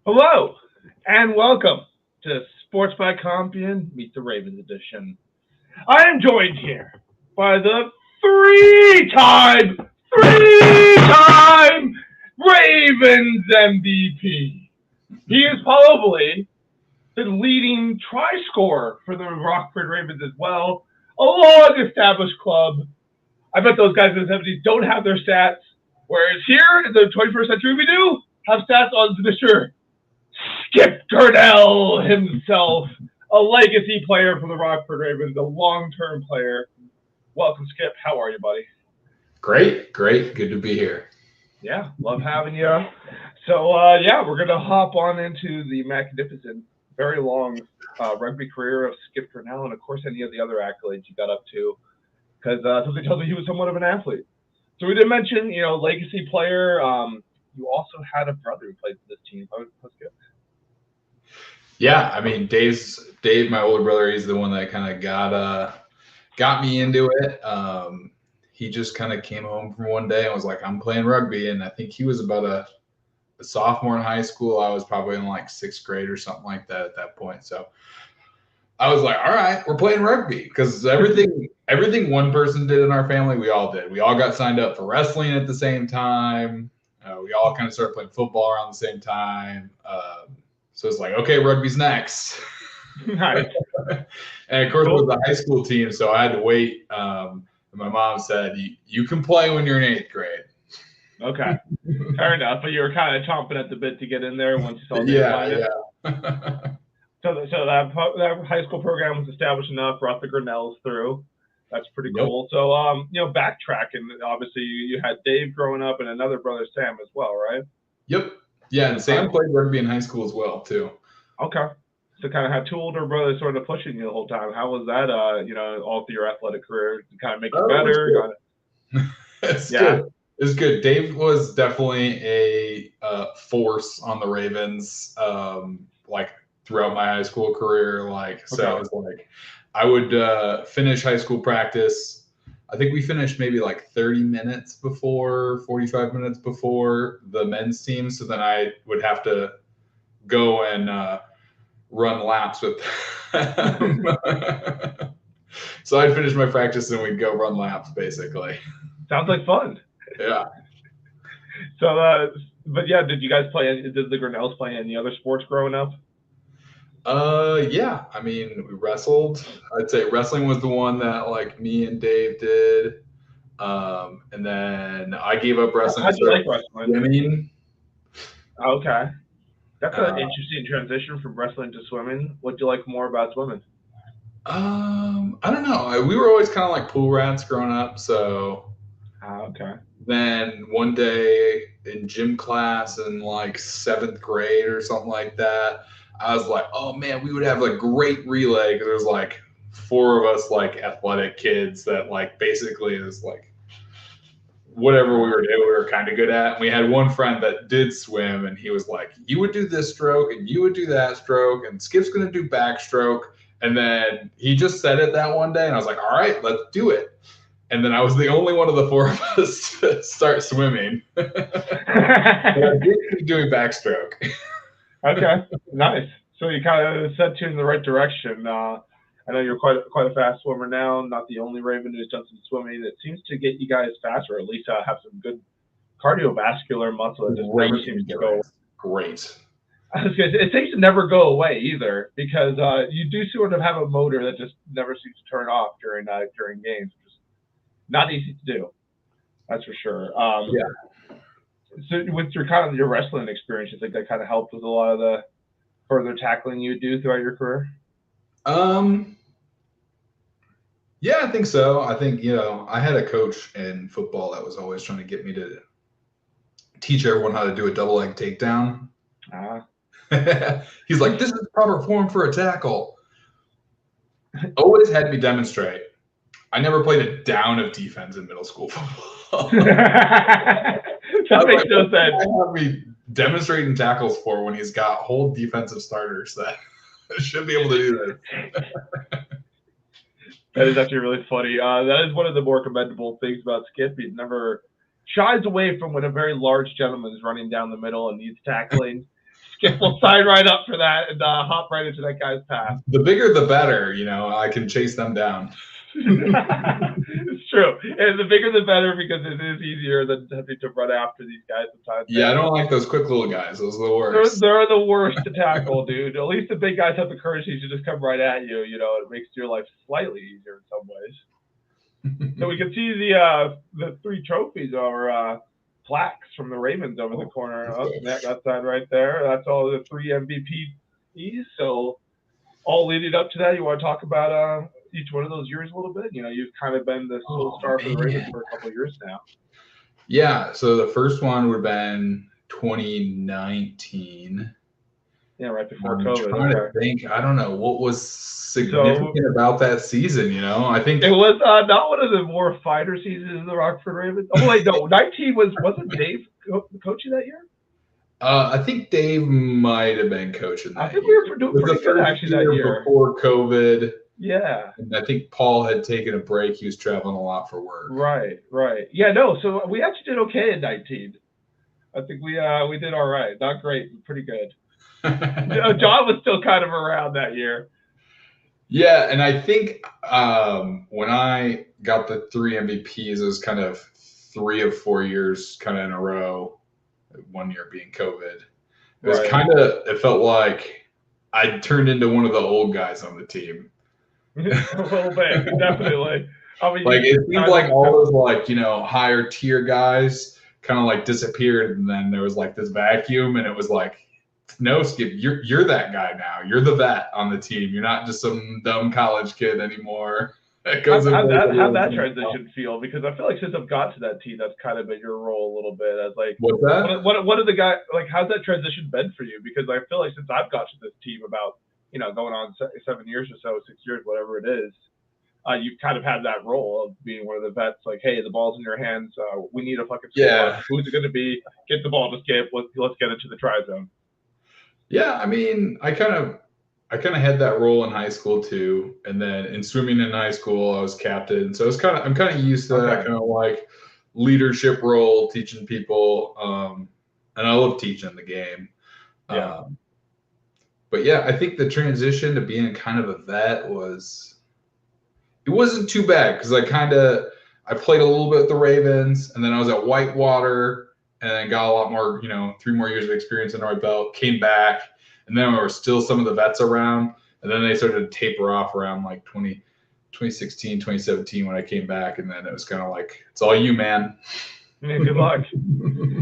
Hello, and welcome to Sports by Compion Meet the Ravens edition. I am joined here by the three-time Ravens MVP. He is probably the leading try scorer for the Rockford Ravens as well. A long-established club. I bet those guys in the 70s don't have their stats, whereas here in the 21st century we do have stats on Mr. Skip Grinnell himself, a legacy player for the Rockford Ravens, a long-term player. Welcome, Skip. How are you, buddy? Great. Good to be here. Yeah, love having you. So, we're going to hop on into the magnificent, very long rugby career of Skip Grinnell and, of course, any of the other accolades you got up to, because something tells me he was somewhat of an athlete. So we did mention, legacy player. You also had a brother who played for this team. How's Skip? Yeah, I mean, Dave, my older brother, he's the one that kind of got me into it. He just kind of came home from one day and was like, "I'm playing rugby," and I think he was about a sophomore in high school. I was probably in like sixth grade or something like that at that point. So I was like, "All right, we're playing rugby," because everything one person did in our family, we all did. We all got signed up for wrestling at the same time. We all kind of started playing football around the same time. So it's like, okay, rugby's next. Nice. And of course, it was a high school team, so I had to wait. And my mom said, you can play when you're in eighth grade. Okay, fair enough. But you were kind of chomping at the bit to get in there once you saw the Yeah. So that high school program was established enough, brought the Grinnells through. That's pretty cool. So, backtracking, obviously you had Dave growing up and another brother, Sam, as well, right? Yep. Yeah, and Sam played rugby in high school as well, too. Okay. So kind of had two older brothers sort of pushing you the whole time. How was that, all through your athletic career? To kind of make it better? It's good. It's good. Dave was definitely a force on the Ravens, like throughout my high school career. So I was like, I would finish high school practice. I think we finished maybe like 30 minutes before, 45 minutes before the men's team. So then I would have to go and run laps with them. So I'd finish my practice and we'd go run laps, basically. Sounds like fun. Yeah. So, did you guys did the Grinnells play any other sports growing up? Yeah. I mean, we wrestled. I'd say wrestling was the one that like me and Dave did. And then I gave up wrestling. How'd you like wrestling? Swimming. Okay. That's an interesting transition from wrestling to swimming. What do you like more about swimming? I don't know. We were always kind of like pool rats growing up. So okay. Then one day in gym class in like seventh grade or something like that, I was like, oh man, we would have a great relay because there's like four of us like athletic kids that like basically is like whatever we were doing, we were kind of good at. And we had one friend that did swim and he was like, you would do this stroke and you would do that stroke and Skip's going to do backstroke. And then he just said it that one day and I was like, all right, let's do it. And then I was the only one of the four of us to start swimming. But I did keep doing backstroke. Okay, nice. So you kind of set you in the right direction. I know you're quite a fast swimmer now. Not the only Raven who's done some swimming. It seems to get you guys faster, or at least have some good cardiovascular muscle. It just never seems to go. Great. It seems to never go away either, because you do sort of have a motor that just never seems to turn off during games. Just not easy to do. That's for sure. Yeah. So with your wrestling experience, you think that kind of helped with a lot of the further tackling you do throughout your career? Yeah, I think so. I think, I had a coach in football that was always trying to get me to teach everyone how to do a double leg takedown. He's like, this is the proper form for a tackle. Always had me demonstrate. I never played a down of defense in middle school football. That makes no sense. Have me demonstrating tackles for when he's got whole defensive starters that should be able to do this. That is actually really funny. That is one of the more commendable things about Skip. He never shies away from when a very large gentleman is running down the middle and needs tackling. Skip will sign right up for that and hop right into that guy's path. The bigger, the better. I can chase them down. It's true. And the bigger the better because it is easier than having to run after these guys sometimes. Yeah, I don't like those quick little guys. Those are the worst. They're the worst to tackle, dude. At least the big guys have the courage to just come right at you. It makes your life slightly easier in some ways. So we can see the 3 trophies or plaques from the Ravens over the corner. Oh, that side right there. That's all the 3 MVPs. So all leading up to that, you want to talk about each one of those years a little bit? You've kind of been the sole star for the Ravens for a couple of years now. Yeah, so the first one would have been 2019. Yeah, right before COVID. I'm trying to think. I don't know what was significant about that season. I think it was not one of the more fighter seasons of the Rockford Ravens. Oh wait, no, 19 wasn't Dave coaching that year? I think Dave might have been coaching that. I think we were doing pretty good actually that year before COVID. Yeah. And I think Paul had taken a break. He was traveling a lot for work. Right. Yeah, no, so we actually did okay in 19. I think we did all right. Not great, but pretty good. John was still kind of around that year. Yeah, and I think when I got the 3 MVPs, it was kind of 3 of 4 years kind of in a row, 1 year being COVID. It was it felt like I turned into one of the old guys on the team. A little bit, definitely. I mean, it seemed like all those higher tier guys kind of disappeared, and then there was this vacuum, and it was no, Skip, you're that guy now. You're the vet on the team. You're not just some dumb college kid anymore. How'd that transition feel? Because I feel like since I've got to that team, that's kind of been your role a little bit as what's that? What are the guys how's that transition been for you? Because I feel like since I've got to this team about going on 7 years or so, 6 years, whatever it is, you've kind of had that role of being one of the vets. Hey, the ball's in your hands. We need a fucking score. Yeah. Who's it going to be? Get the ball to Skip. Let's get it to the try zone. Yeah, I mean, I kind of had that role in high school too, and then in swimming in high school, I was captain. So I'm kind of used to that kind of leadership role, teaching people, and I love teaching the game. Yeah. But yeah, I think the transition to being kind of a vet it wasn't too bad because I played a little bit with the Ravens, and then I was at Whitewater, and then got a lot more, 3 more years of experience under my belt, came back, and then there were still some of the vets around, and then they started to taper off around 2016, 2017 when I came back, and then it was kind of it's all you, man. Yeah, good luck.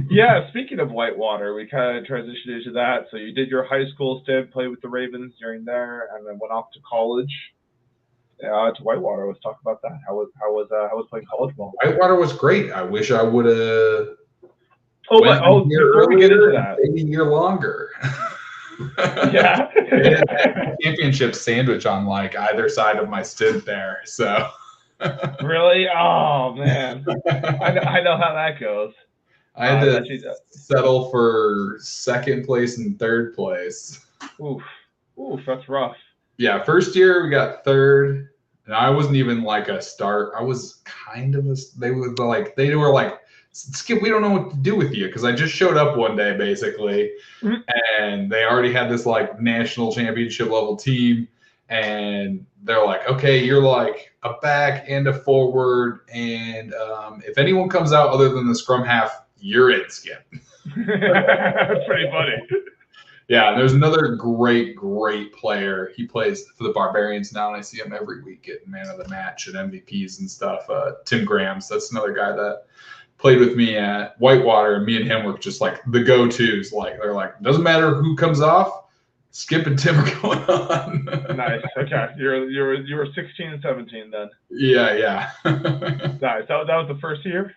Yeah, speaking of Whitewater, we kind of transitioned into that. So you did your high school stint, played with the Ravens during there, and then went off to college to Whitewater. Let's talk about that. How was playing college ball? Whitewater was great. I wish I would have. Before we get into that, maybe a year longer. Yeah. Championship sandwich on either side of my stint there. So. Really? Oh man, I know how that goes. I had to settle for 2nd place and 3rd place. Oof, that's rough. Yeah, first year we got 3rd, and I wasn't even a start. I was kind of they were like, Skip, we don't know what to do with you because I just showed up one day basically, and they already had this national championship level team, and they're like, okay, you're a back and a forward, and if anyone comes out other than the scrum half, you're in, Skip. That's pretty funny. Yeah, there's another great player. He plays for the Barbarians now, and I see him every week getting man of the match and MVPs and stuff. Tim Grams, that's another guy that played with me at Whitewater, and me and him were just the go-tos. They're doesn't matter who comes off, Skip and Tim are going on. Nice. Okay, you were 16 and 17 then. Yeah. Nice. That was the first year.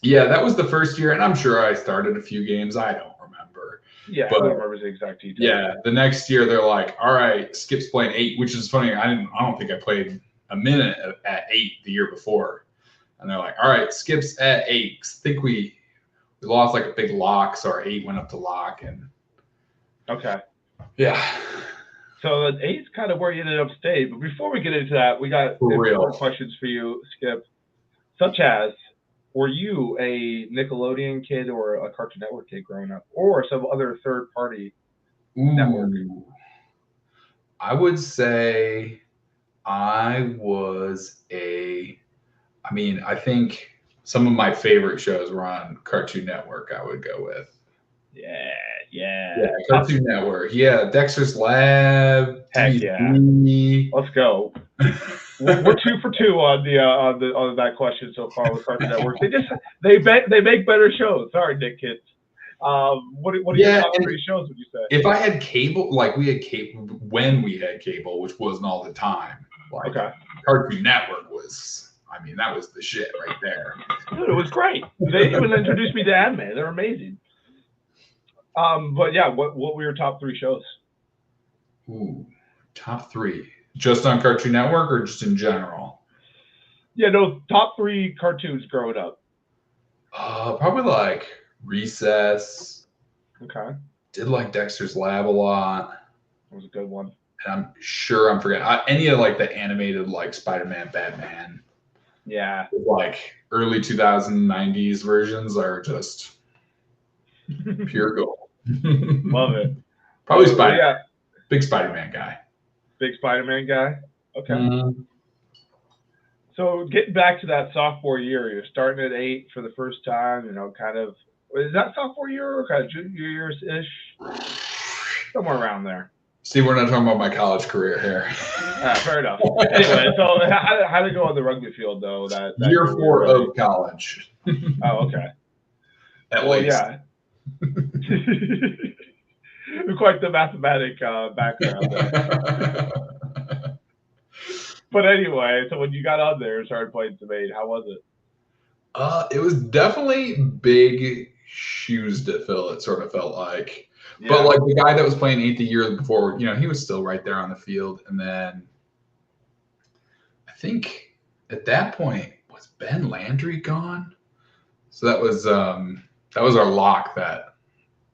Yeah, that was the first year, and I'm sure I started a few games. I don't remember. Yeah, I don't remember the exact details. Yeah, the next year they're like, all right, Skip's playing 8, which is funny. I don't think I played a minute at 8 the year before. And they're like, all right, Skip's at 8. I think we lost a big lock, so our 8 went up to lock. And okay. Yeah. So 8's kind of where you ended up staying. But before we get into that, we got more questions for you, Skip, such as, were you a Nickelodeon kid or a Cartoon Network kid growing up, or some other third-party network? I would say I think some of my favorite shows were on Cartoon Network, I would go with. Yeah. Cartoon Network. Yeah, Dexter's Lab, Heck DBZ. Let's go. We're 2 for 2 on that question so far with Cartoon Network. They make better shows. Sorry, Nick Kids. What are your top 3 shows? Would you say? If I had cable, like we had cable when we had cable, which wasn't all the time. Like Cartoon Network was. I mean, that was the shit right there. Dude, it was great. They even introduced me to anime. They're amazing. But yeah, what were your top 3 shows? Top 3. Just on Cartoon Network or just in general? Yeah, no, top 3 cartoons growing up. Probably like Recess. Okay. Did like Dexter's Lab a lot. That was a good one. And I'm sure I'm forgetting any of like the animated like Spider-Man, Batman. Yeah. Like early 2090s versions are just pure gold. Love it. Probably Spider-Man. Yeah. Big Spider-Man guy. Big Spider-Man guy? Okay. So getting back to that sophomore year, you're starting at 8 for the first time, kind of, is that sophomore year or kind of junior years-ish? Somewhere around there. See, we're not talking about my college career here. Fair enough. Anyway, so how did it go on the rugby field, though? That year 4 of college. Oh, okay. At least. Yeah. Quite the mathematic background there. But anyway, so when you got on there and started playing some 8, how was it? It was definitely big shoes to fill, it sort of felt like. Yeah. But like the guy that was playing 8 the year before, he was still right there on the field. And then I think at that point, was Ben Landry gone? So that was our lock that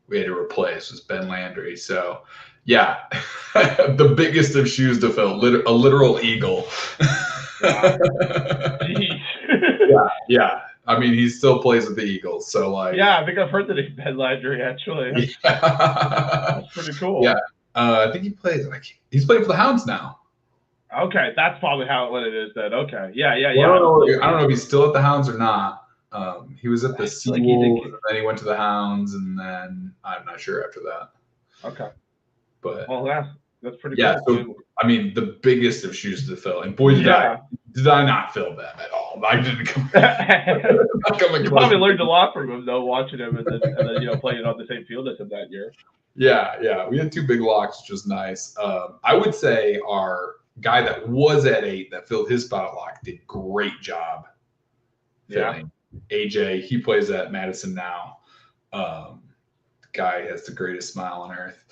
we had to replace, was Ben Landry. So yeah, the biggest of shoes to fill, a literal eagle. Yeah. I mean, he still plays with the Eagles, so like. Yeah, I think I've heard the name Ben Landry actually. Yeah. That's pretty cool. Yeah, I think he's playing for the Hounds now. Okay, that's probably what it is then. Okay, yeah. Well, I don't know if he's still at the Hounds or not. He was at the Seawolves, and then he went to the Hounds, and then I'm not sure after that. Okay. But that's pretty cool. So, I mean, the biggest of shoes to fill, and boy, did I not fill them at all. I didn't come. You probably learned a lot from him, though, watching him and then playing on the same field as him that year. Yeah. We had 2 big locks, which was nice. I would say our guy that was at 8 that filled his spot at lock did great job filling. AJ, he plays at Madison now. Guy has the greatest smile on earth.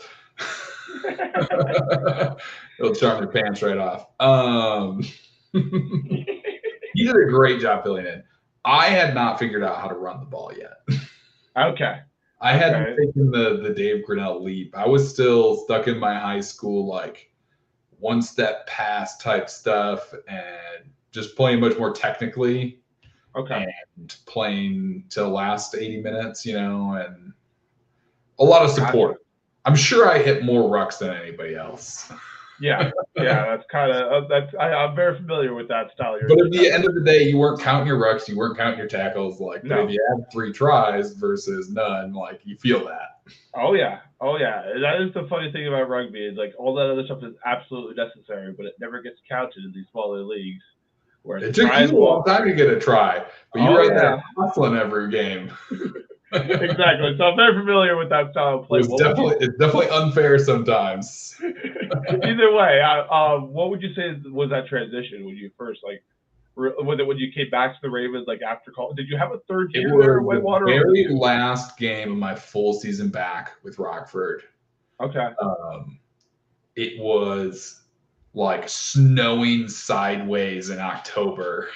It'll charm your pants right off. He did a great job filling in. I had not figured out how to run the ball yet. Okay. I hadn't taken the Dave Grinnell leap. I was still stuck in my high school, like, one-step pass type stuff and just playing much more technically. Okay. And playing to last 80 minutes, and a lot of support. I'm sure I hit more rucks than anybody else. Yeah, that's kind of I'm very familiar with that style. But at the end of the day, you weren't counting your rucks, you weren't counting your tackles. Like, if you had 3 tries versus none, like, you feel that. Oh yeah. That is the funny thing about rugby. Is like all that other stuff is absolutely necessary, but it never gets counted in these smaller leagues. It took you a long time to get a try, but you were there hustling every game. Exactly. So I'm very familiar with that style of play. It's definitely unfair sometimes. Either way, what would you say was that transition when you first was it when you came back to the Ravens after college? Did you have a third year there at Whitewater? The very last game of my full season back with Rockford. Okay. It was like snowing sideways in October,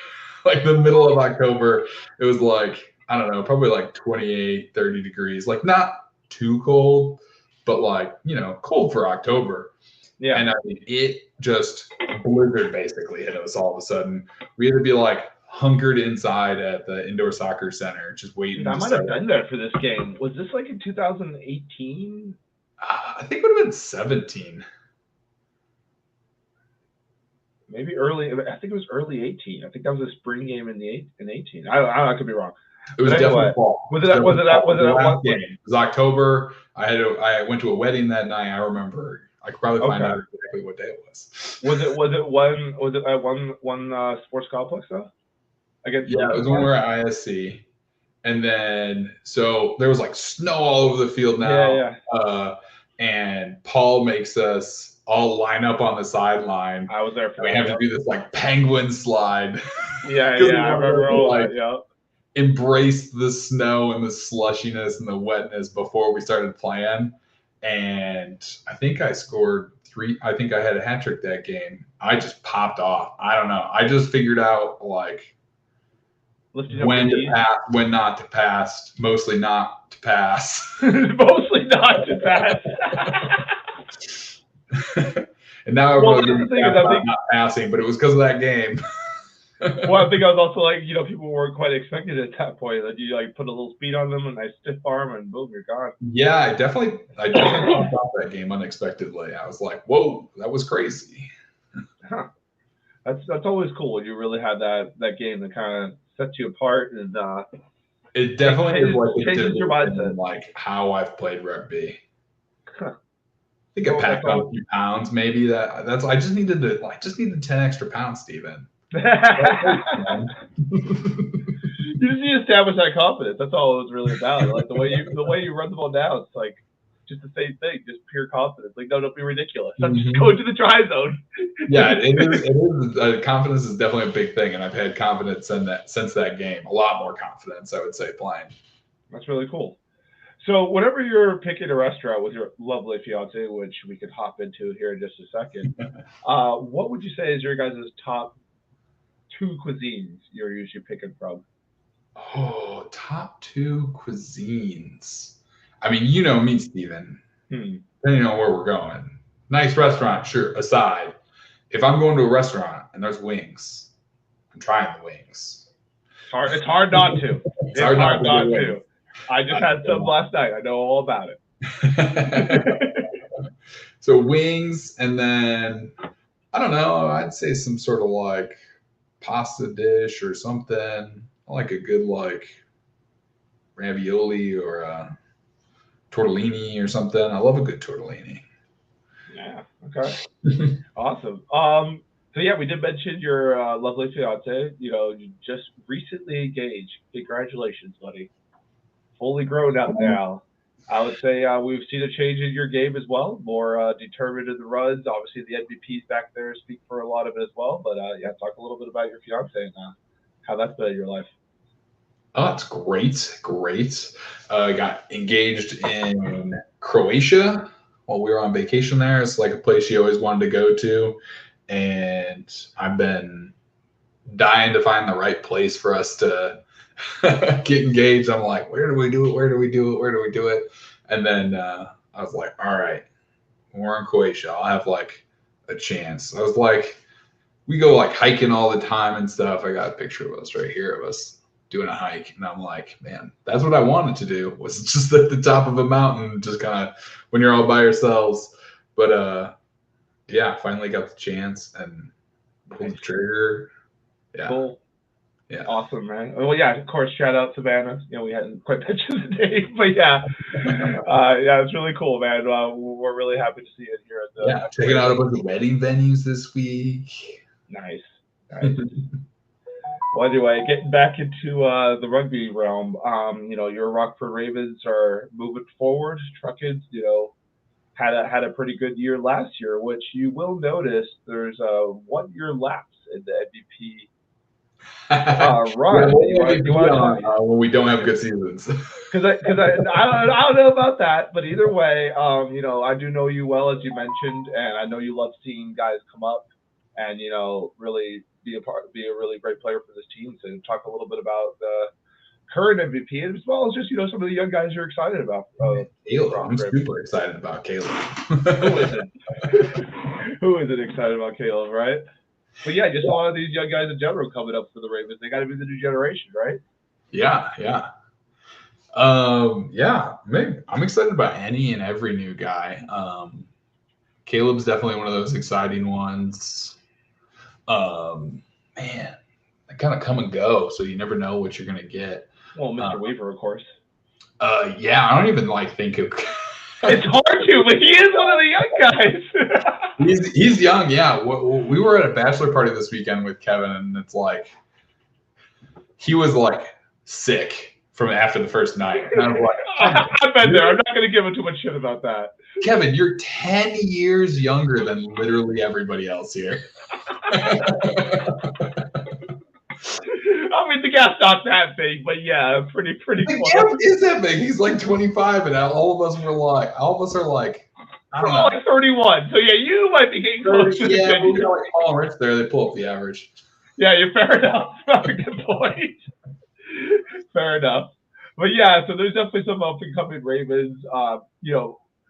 like the middle of October. It was like, I don't know, probably like 28, 30 degrees, like not too cold, but like, cold for October. Yeah. And I mean, it just blizzard basically hit us all of a sudden. We had to be like hunkered inside at the indoor soccer center, just waiting. I might have been there for this game. Was this like in 2018? I think it would have been 17. Maybe early. I think it was early 18. I think that was a spring game in 18. I could be wrong. It was But definitely anyway, fall. was it that last one? game? It was October. I went to a wedding that night. I remember. I could probably find out exactly what day it was. Was it at one sports complex though? Against Yeah, it was when we were at ISC. And then, so there was like snow all over the field now. Yeah. And Paul makes us all line up on the sideline. I was there for we that. have to do this like penguin slide. Yeah, I remember all that. Yeah. Embrace the snow and the slushiness and the wetness before we started playing. And I think I scored 3. I think I had a hat trick that game. I just popped off. I don't know. I just figured out like when to pass, when not to pass, mostly not to pass. Mostly not to pass. And now everyone's not passing, but it was because of that game. Well, I think I was also like, people weren't quite expecting it at that point. That you like put a little speed on them and nice stiff arm and boom, you're gone. Yeah, I definitely popped off that game unexpectedly. I was like, whoa, that was crazy. Huh. That's always cool when you really have that game that kind of sets you apart and it definitely changes your mindset. Like how I've played rugby. Huh. I think I packed on a few pounds, maybe. That's I just needed 10 extra pounds, Steven. You just need to establish that confidence. That's all it was really about. Like the way you run the ball down, it's like just the same thing, just pure confidence. Like, no, don't be ridiculous. Just go to the try zone. Yeah, it is. Confidence is definitely a big thing, and I've had confidence since that game. A lot more confidence, I would say, playing. That's really cool. So, whenever you're picking a restaurant with your lovely fiance, which we could hop into here in just a second, what would you say is your guys' top 2 cuisines you're usually picking from? Oh, top 2 cuisines. I mean, you know me, Steven. Then you know where we're going. Nice restaurant, sure, aside. If I'm going to a restaurant and there's wings, I'm trying the wings. It's hard not to. It's hard not to. I just had some last night. I know all about it. So wings, and then, I don't know, I'd say some sort of like pasta dish or something. I like a good like ravioli or a tortellini or something. I love a good tortellini. Yeah. Okay. Awesome. So yeah, we did mention your lovely fiance. You just recently engaged. Congratulations, buddy. Fully grown up now. I would say we've seen a change in your game as well. More determined in the runs. Obviously, the MVPs back there speak for a lot of it as well. But yeah, talk a little bit about your fiance and how that's been in your life. Oh, it's great. Got engaged in Croatia while we were on vacation there. It's like a place she always wanted to go to. And I've been dying to find the right place for us to get engaged. I'm like, where do we do it? And then I was like, all right, when we're in Croatia, I'll have like a chance. I was like, we go like hiking all the time and stuff. I got a picture of us right here of us doing a hike, and I'm like, man, that's what I wanted to do, was just at the top of a mountain, just kind of when you're all by yourselves. But yeah, finally got the chance and pulled the trigger. Yeah. Cool. Yeah. Awesome, man. Well, yeah, of course, shout out Savannah. We hadn't quite mentioned the name, but yeah. Yeah, it's really cool, man. We're really happy to see it here at the checking out a bunch of wedding venues this week. Nice. Well, anyway, getting back into the rugby realm, your Rockford Ravens are moving forward, trucking. Had a pretty good year last year, which you will notice there's a 1-year lapse in the MVP run. When we don't have good seasons. Because I don't know about that, but either way, I do know you well, as you mentioned, and I know you love seeing guys come up and really be a really great player for this team. So talk a little bit about the current MVP as well as just some of the young guys you're excited about. Caleb, I'm super excited about Caleb. Who isn't excited about Caleb, right? But yeah, just a lot of these young guys in general coming up for the Ravens. They got to be the new generation, right? Yeah. Yeah, I'm excited about any and every new guy. Caleb's definitely one of those exciting ones. Man, they kind of come and go, so you never know what you're gonna get. Well, Mr. Weaver, of course. Yeah, I don't even think of. It's hard to, but he is one of the young guys. He's young, yeah. We were at a bachelor party this weekend with Kevin, and it's like he was like sick from after the first night. And I was like, I've been there. I'm not going to give him too much shit about that. Kevin, you're 10 years younger than literally everybody else here. I mean, the gap's not that big, but yeah, pretty close. The gap is that big. He's like 25, and all of us are like, I don't know. Like 31. So yeah, you might be getting close to the yeah, we got like Paul and Rich there. They pull up the average. Yeah, you're fair enough. Good point. Fair enough. But yeah, so there's definitely some up and coming Ravens.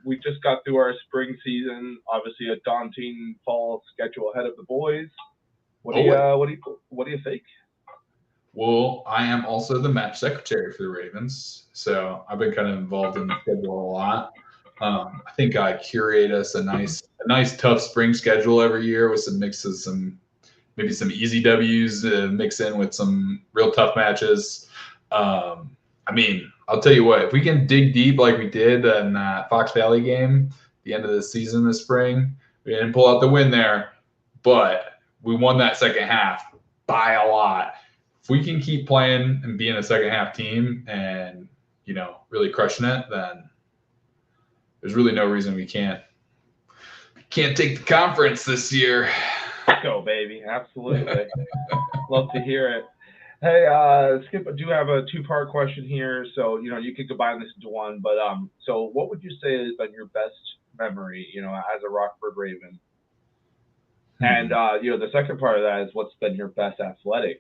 We just got through our spring season. Obviously, a daunting fall schedule ahead of the boys. What do you think? Well, I am also the match secretary for the Ravens, so I've been kind of involved in the schedule a lot. I think I curate us a nice tough spring schedule every year with some mixes, maybe some easy W's mix in with some real tough matches. I mean, I'll tell you what, if we can dig deep like we did in that Fox Valley game, the end of the season this spring, we didn't pull out the win there, but we won that second half by a lot. If we can keep playing and being a second half team and, really crushing it, then there's really no reason we can't take the conference this year. Go, baby. Absolutely. Love to hear it. Hey, Skip, I do have a two-part question here. So, you could combine this into one, but so what would you say has been your best memory, as a Rockford Raven? And the second part of that is what's been your best athletic,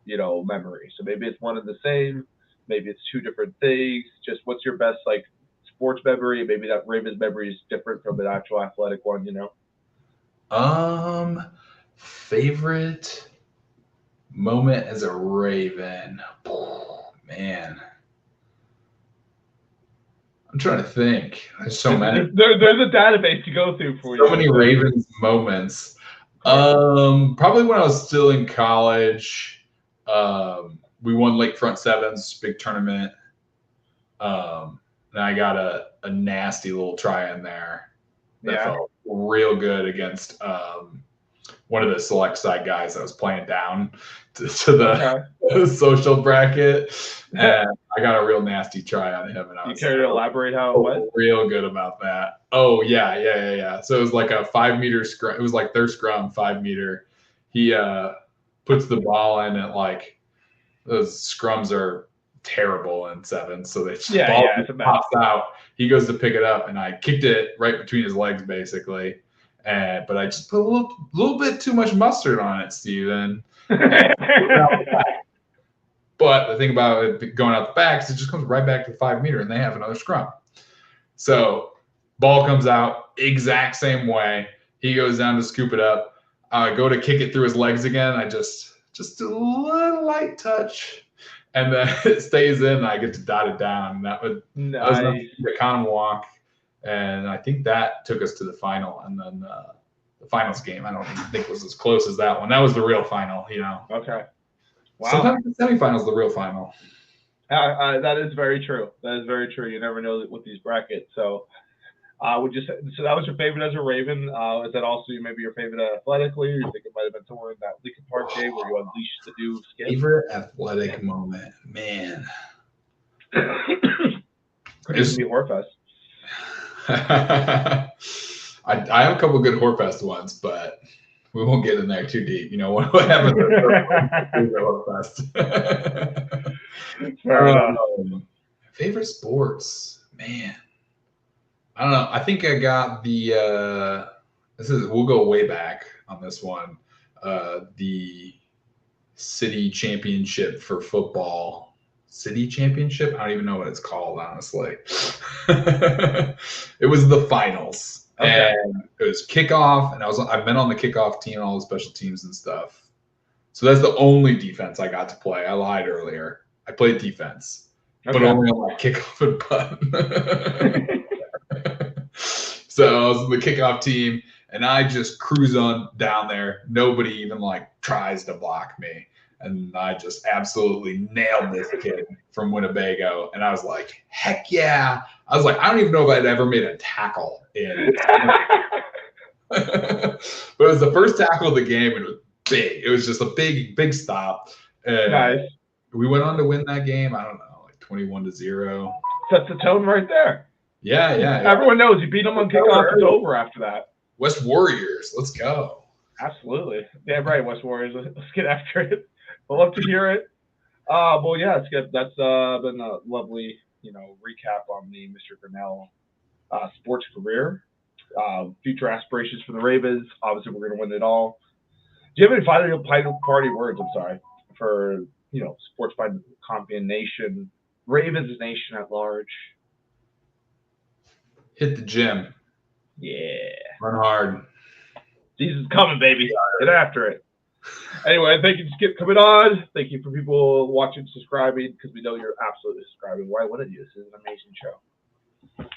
memory. So maybe it's one and the same, maybe it's two different things. Just what's your best sports memory? Maybe that Ravens memory is different from an actual athletic one, Favorite moment as a Raven. Oh, man. I'm trying to think. There's so many. There's a database to go through for you. So many Ravens moments. Probably when I was still in college. We won Lakefront Sevens, big tournament. And I got a nasty little try in there. That felt real good against one of the select side guys that was playing down to the social bracket. And I got a real nasty try on him. And I was care to elaborate how it went? Real good about that. Oh, yeah. So it was like a 5 meter scrum. It was like their scrum, 5 meter. He puts the ball in at those scrums are terrible in sevens. So they just pops out. He goes to pick it up, and I kicked it right between his legs, basically. But I just put a little bit too much mustard on it, Steven. But the thing about it going out the back is it just comes right back to the 5 meter, and they have another scrum. So ball comes out exact same way. He goes down to scoop it up. I go to kick it through his legs again. I just a little light touch, and then it stays in. And I get to dot it down. That was the con walk, and I think that took us to the final. And then the finals game, I don't even think was as close as that one. That was the real final, Okay. Wow. Sometimes the semifinals the real final. That is very true. You never know with these brackets. So, so that was your favorite as a Raven? Is that also maybe your favorite athletically, or you think it might have been somewhere in that Lincoln Park game where you unleashed the new Skip? Favorite athletic moment, man. It's be Horfest. I have a couple of good Horfest ones, but we won't get in there too deep. What happened at Horfest? Fair enough. Favorite sports, man. I don't know. I think I got we'll go way back on this one. The city championship for football. City championship? I don't even know what it's called, honestly. It was the finals. Okay. And it was kickoff, and I've been on the kickoff team, all the special teams and stuff. So that's the only defense I got to play. I lied earlier. I played defense. but only on like kickoff and punt. So I was on the kickoff team, and I just cruise on down there. Nobody even like tries to block me. And I just absolutely nailed this kid from Winnebago. And I was like, heck yeah. I was like, I don't even know if I'd ever made a tackle in. But it was the first tackle of the game, and it was big. It was just a big stop. And Nice. we went on to win that game. I don't know, like 21-0. Sets the tone right there. Yeah. Everyone knows you beat them on kickoff, it's over after that. West Warriors, let's go. Absolutely. Yeah, right, West Warriors. Let's get after it. I'd love to hear it. Well, yeah, it's good. That's been a lovely, recap on the Mr. Grinnell sports career. Future aspirations for the Ravens. Obviously, we're going to win it all. Do you have any final party words? I'm sorry for sports by Compian Nation, Ravens Nation at large. Hit the gym. Yeah. Run hard. Season's coming, baby. Get after it. Anyway, thank you for Skip coming on. Thank you for people watching, subscribing, because we know you're absolutely subscribing. Why wouldn't you? This is an amazing show.